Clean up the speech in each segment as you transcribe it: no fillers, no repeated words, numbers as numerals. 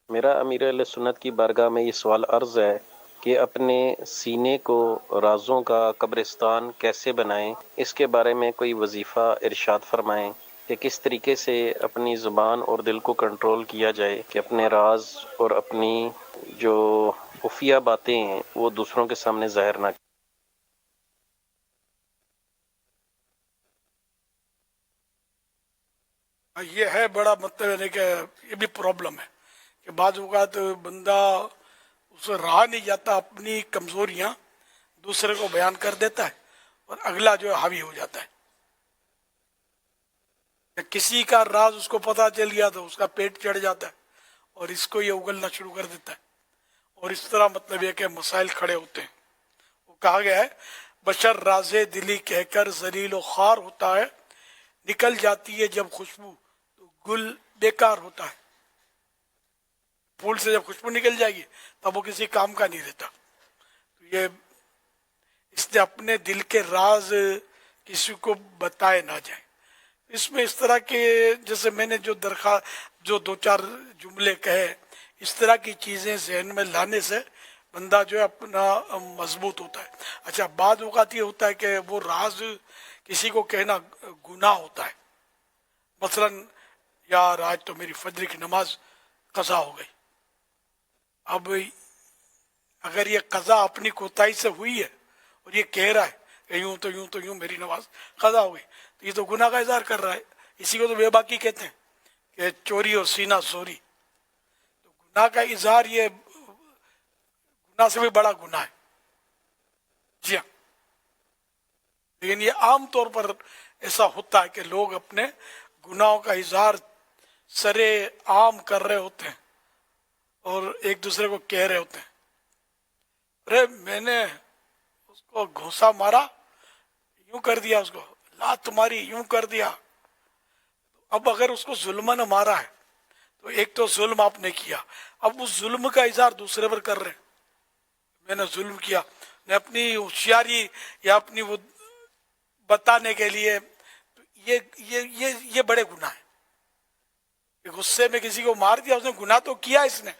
میرا امیر اہل سنت کی بارگاہ میں یہ سوال عرض ہے کہ اپنے سینے کو رازوں کا قبرستان کیسے بنائیں، اس کے بارے میں کوئی وظیفہ ارشاد فرمائیں کہ کس طریقے سے اپنی زبان اور دل کو کنٹرول کیا جائے کہ اپنے راز اور اپنی جو خفیہ باتیں ہیں وہ دوسروں کے سامنے ظاہر نہ کریں۔ یہ ہے بڑا مطلب ہے کہ یہ بھی پرابلم ہے کہ بعض اوقات بندہ اسے رہا نہیں جاتا، اپنی کمزوریاں دوسرے کو بیان کر دیتا ہے اور اگلا جو ہے حاوی ہو جاتا ہے. کہ کسی کا راز اس کو پتا چل گیا تو اس کا پیٹ چڑھ جاتا ہے اور اس کو یہ اگلنا شروع کر دیتا ہے، اور اس طرح مطلب یہ کہ مسائل کھڑے ہوتے ہیں. وہ کہا گیا ہے بشر راز دلی کہہ کر ذلیل و خوار ہوتا ہے، نکل جاتی ہے جب خوشبو تو گل بیکار ہوتا ہے. پھول سے جب خوشبو نکل جائے گی تب وہ کسی کام کا نہیں رہتا. تو یہ اس نے اپنے دل کے راز کسی کو بتائے نہ جائیں. اس میں اس طرح کے جیسے میں نے جو دو چار جملے کہے، اس طرح کی چیزیں ذہن میں لانے سے بندہ جو ہے اپنا مضبوط ہوتا ہے. اچھا، بعض اوقات یہ ہوتا ہے کہ وہ راز کسی کو کہنا گناہ ہوتا ہے. مثلا یار آج تو میری فجر کی نماز قضا ہو گئی. اب اگر یہ قضا اپنی کوتاہی سے ہوئی ہے اور یہ کہہ رہا ہے کہ یوں تو یوں تو یوں میری نماز قضا ہو گئی، تو یہ تو گناہ کا اظہار کر رہا ہے. اسی کو تو بے باکی کہتے ہیں کہ چوری اور سینہ سوری. تو گناہ کا اظہار یہ گناہ سے بھی بڑا گناہ ہے. جی ہاں، لیکن یہ عام طور پر ایسا ہوتا ہے کہ لوگ اپنے گناہوں کا اظہار سرے عام کر رہے ہوتے ہیں اور ایک دوسرے کو کہہ رہے ہوتے ہیں ارے میں نے اس کو گھونسا مارا، یوں کر دیا، اس کو لات ماری، یوں کر دیا. اب اگر اس کو ظلم نہ مارا ہے تو ایک تو ظلم آپ نے کیا، اب اس ظلم کا اظہار دوسرے پر کر رہے ہیں. میں نے ظلم کیا، نے اپنی ہوشیاری یا اپنی وہ بتانے کے لیے. تو یہ بڑے گناہ ہیں کہ غصے میں کسی کو مار دیا، اس نے گناہ تو کیا اس نے،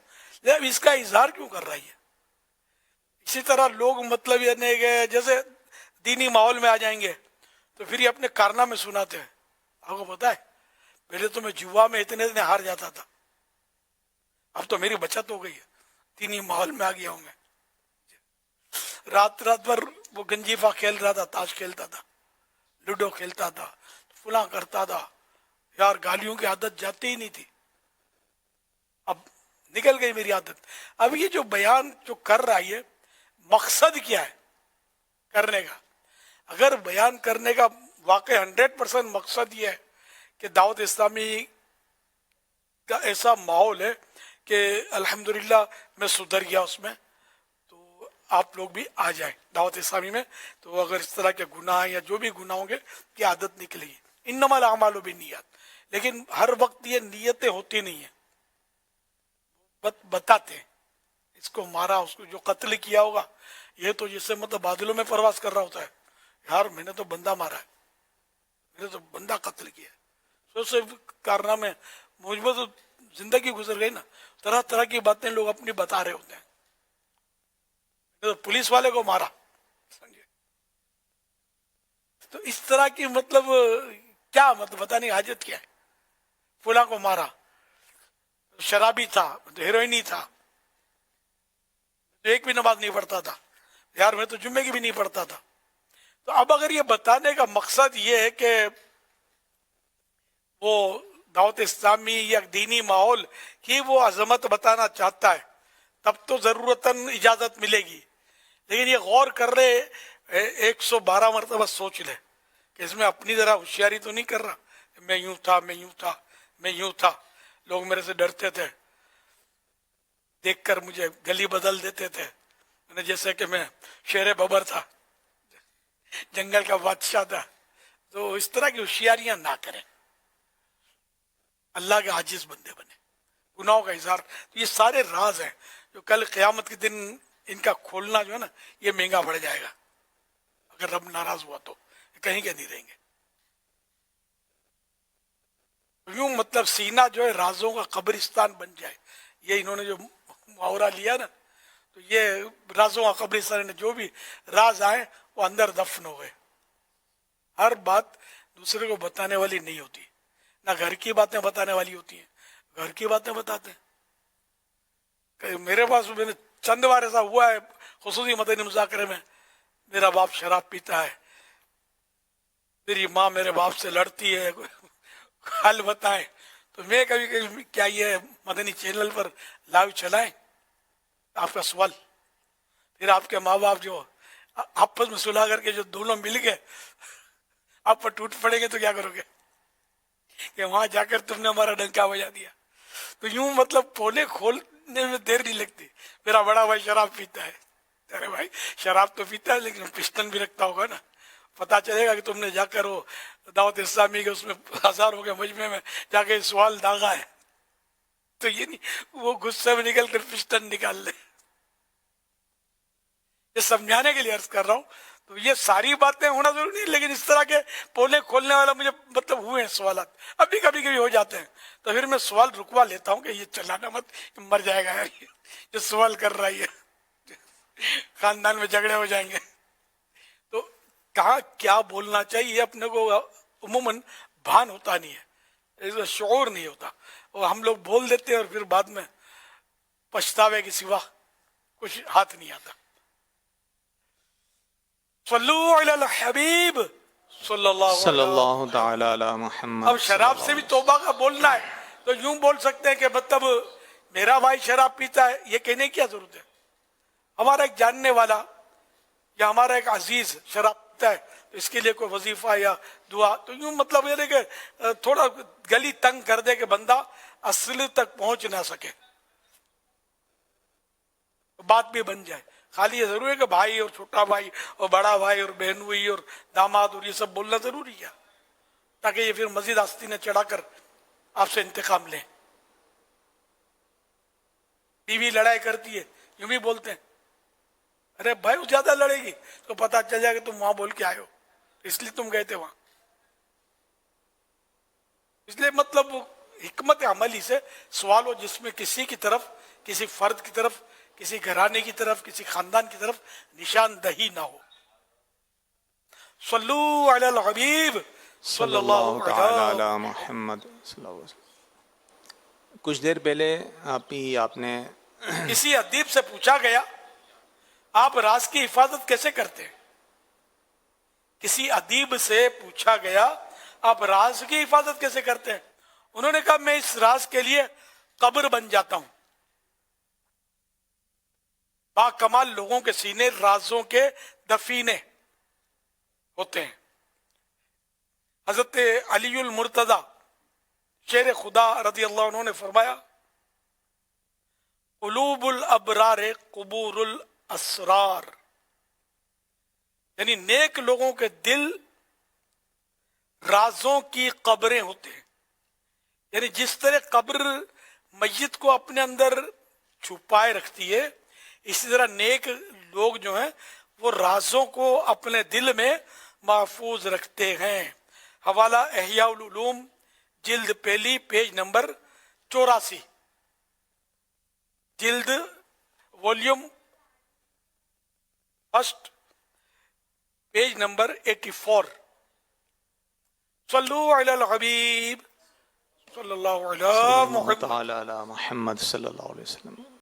لیکن اس کا اظہار کیوں کر رہی ہے. اسی طرح لوگ مطلب یہ نہیں کہ جیسے دینی ماحول میں آ جائیں گے تو پھر یہ اپنے کارنامے سناتے ہیں. آپ کو پتا ہے پہلے تو میں جوا میں اتنے ہار جاتا تھا، اب تو میری بچت ہو گئی ہے، دینی ماحول میں آ گیا ہوں میں. رات رات بھر وہ گنجیفا کھیل رہا تھا، تاش کھیلتا تھا، لوڈو کھیلتا تھا، فلاں کرتا تھا. یار گالیوں کی عادت جاتی ہی نہیں تھی، اب نکل گئی میری عادت. اب یہ جو بیان جو کر رہا ہے مقصد کیا ہے کرنے کا؟ اگر بیان کرنے کا واقع 100% مقصد یہ ہے کہ دعوت اسلامی کا ایسا ماحول ہے کہ الحمدللہ میں سدھر گیا اس میں، تو آپ لوگ بھی آ جائیں دعوت اسلامی میں. تو اگر اس طرح کے گناہ یا جو بھی گناہ ہوں گے کی عادت نکلے گی. انما الاعمال بالنیات، لیکن ہر وقت یہ نیتیں ہوتی نہیں ہیں، بتاتے ہیں اس کو مارا، اس کو جو قتل کیا ہوگا، یہ تو جسے مطلب بادلوں میں پرواز کر رہا ہوتا ہے، یار میں نے تو بندہ مارا ہے، میں نے تو بندہ قتل کیا ہے. سو سے کارنامے مجھ میں تو زندگی گزر گئی نا، طرح طرح کی باتیں لوگ اپنی بتا رہے ہوتے ہیں. میں تو پولیس والے کو مارا، سمجھے. تو اس طرح کی مطلب کیا مطلب پتہ نہیں حاجت کیا ہے. فلاں کو مارا، شرابی تھا، ہیروئنی تھا، ایک بھی نماز نہیں پڑھتا تھا، یار میں تو جمعے کی بھی نہیں پڑھتا تھا. تو اب اگر یہ بتانے کا مقصد یہ ہے کہ وہ دعوت اسلامی یا دینی ماحول کی وہ عظمت بتانا چاہتا ہے تب تو ضرورتاً اجازت ملے گی. لیکن یہ غور کر رہے 112 مرتبہ سوچ لے کہ اس میں اپنی ذرا ہوشیاری تو نہیں کر رہا. میں یوں تھا، میں یوں تھا، میں یوں تھا، لوگ میرے سے ڈرتے تھے، دیکھ کر مجھے گلی بدل دیتے تھے، جیسے کہ میں شیر ببر تھا، جنگل کا بادشاہ تھا. تو اس طرح کی ہوشیاریاں نہ کریں، اللہ کے عاجز بندے بنے. گناہوں کا اظہار، تو یہ سارے راز ہیں جو کل قیامت کے دن ان کا کھولنا جو ہے نا یہ مہنگا پڑ جائے گا. اگر رب ناراض ہوا تو کہیں کے نہیں رہیں گے. یوں مطلب سینہ جو ہے رازوں کا قبرستان بن جائے، یہ انہوں نے جو محاورہ لیا نا، تو یہ رازوں کا قبرستان نے جو بھی راز آئے وہ اندر دفن ہو گئے. ہر بات دوسرے کو بتانے والی نہیں ہوتی، نہ گھر کی باتیں بتانے والی ہوتی ہیں. گھر کی باتیں بتاتے ہیں. کہ میرے پاس میں نے چند بار ایسا ہوا ہے خصوصی مدنی مذاکرے میں، میرا باپ شراب پیتا ہے، میری ماں میرے باپ سے لڑتی ہے، حل بتائیں. تو میں کبھی کبھی کیا یہ مدنی چینل پر لائیو چلائیں آپ کا سوال، پھر آپ کے ماں باپ جو آپس میں صلح کر کے جو دونوں مل گئے آپ پر ٹوٹ پڑیں گے تو کیا کرو گے کہ وہاں جا کر تم نے ہمارا ڈنکا بجا دیا. تو یوں مطلب پولے کھولنے میں دیر نہیں لگتی. میرا بڑا بھائی شراب پیتا ہے، ارے بھائی شراب تو پیتا ہے لیکن پسٹن بھی رکھتا ہوگا نا. پتا چلے گا کہ تم نے جا کر وہ دعوت اسلامی کے اس میں ہزاروں کے مجمع میں جا کے سوال داغا ہے، تو یہ نہیں وہ غصے میں نکل کر پسٹن نکال لے. یہ سمجھانے کے لیے عرض کر رہا ہوں. تو یہ ساری باتیں ہونا ضروری نہیں، لیکن اس طرح کے پولے کھولنے والا مجھے مطلب ہوئے ہیں سوالات، ابھی کبھی کبھی ہو جاتے ہیں. تو پھر میں سوال رکوا لیتا ہوں کہ یہ چلانا مت، مر جائے گا یار یہ سوال کر رہا ہے، خاندان میں جھگڑے ہو جائیں گے. تو کہاں کیا بولنا چاہیے یہ اپنے کو عموماً بھان ہوتا نہیں ہے، شعور نہیں ہوتا، اور ہم لوگ بول دیتے ہیں اور پھر بعد میں پچھتاوے کے سوا کچھ ہاتھ نہیں آتا. صلو علی الحبیب صلی اللہ صلی علیہ. اللہ تعالی علی محمد. اب شراب سے بھی توبہ کا بولنا ہے تو یوں بول سکتے ہیں کہ مطلب میرا بھائی شراب پیتا ہے، یہ کہنے کی کیا ضرورت ہے؟ ہمارا ایک جاننے والا یا ہمارا ایک عزیز شراب پیتا ہے تو اس کے لیے کوئی وظیفہ یا دعا، تو یوں مطلب یہ کہ تھوڑا گلی تنگ کر دے کہ بندہ اصل تک پہنچ نہ سکے، بات بھی بن جائے. خالی یہ ضروری ہے کہ بھائی اور چھوٹا بھائی اور بڑا بھائی اور بہن ہوئی اور داماد اور یہ سب بولنا ضروری ہے تاکہ یہ پھر مزید آستینیں چڑھا کر آپ سے انتقام لیں. بیوی لڑائی کرتی ہے یوں بھی بولتے ہیں ارے بھائی وہ زیادہ لڑے گی تو پتا چل جائے کہ تم وہاں بول کے آئے ہو اس لیے تم گئے تھے وہاں. اس لیے مطلب حکمت عملی سے سوال ہو جس میں کسی کی طرف، کسی فرد کی طرف، کسی گھرانے کی طرف، کسی خاندان کی طرف نشاندہی نہ ہو. صلو علی الحبیب صلی اللہ تعالی علی محمد صلی اللہ علیہ وسلم. کچھ دیر پہلے آپ نے کسی ادیب سے پوچھا گیا آپ راز کی حفاظت کیسے کرتے ہیں؟ کسی ادیب سے پوچھا گیا آپ راز کی حفاظت کیسے کرتے ہیں؟ انہوں نے کہا میں اس راز کے لیے قبر بن جاتا ہوں. با کمال لوگوں کے سینے رازوں کے دفینے ہوتے ہیں. حضرت علی المرتضی شیر خدا رضی اللہ عنہ نے فرمایا قلوب الابرار قبور الاسرار، یعنی نیک لوگوں کے دل رازوں کی قبریں ہوتے ہیں. یعنی جس طرح قبر میت کو اپنے اندر چھپائے رکھتی ہے، اسی طرح نیک لوگ جو ہیں وہ رازوں کو اپنے دل میں محفوظ رکھتے ہیں. حوالہ احیاء العلوم جلد پہلی پیج نمبر 84، جلد والیوم فرسٹ پیج نمبر 84. صلو علی الحبیب صلی اللہ علیہ محمد تعالی علی محمد صلی اللہ علیہ وسلم.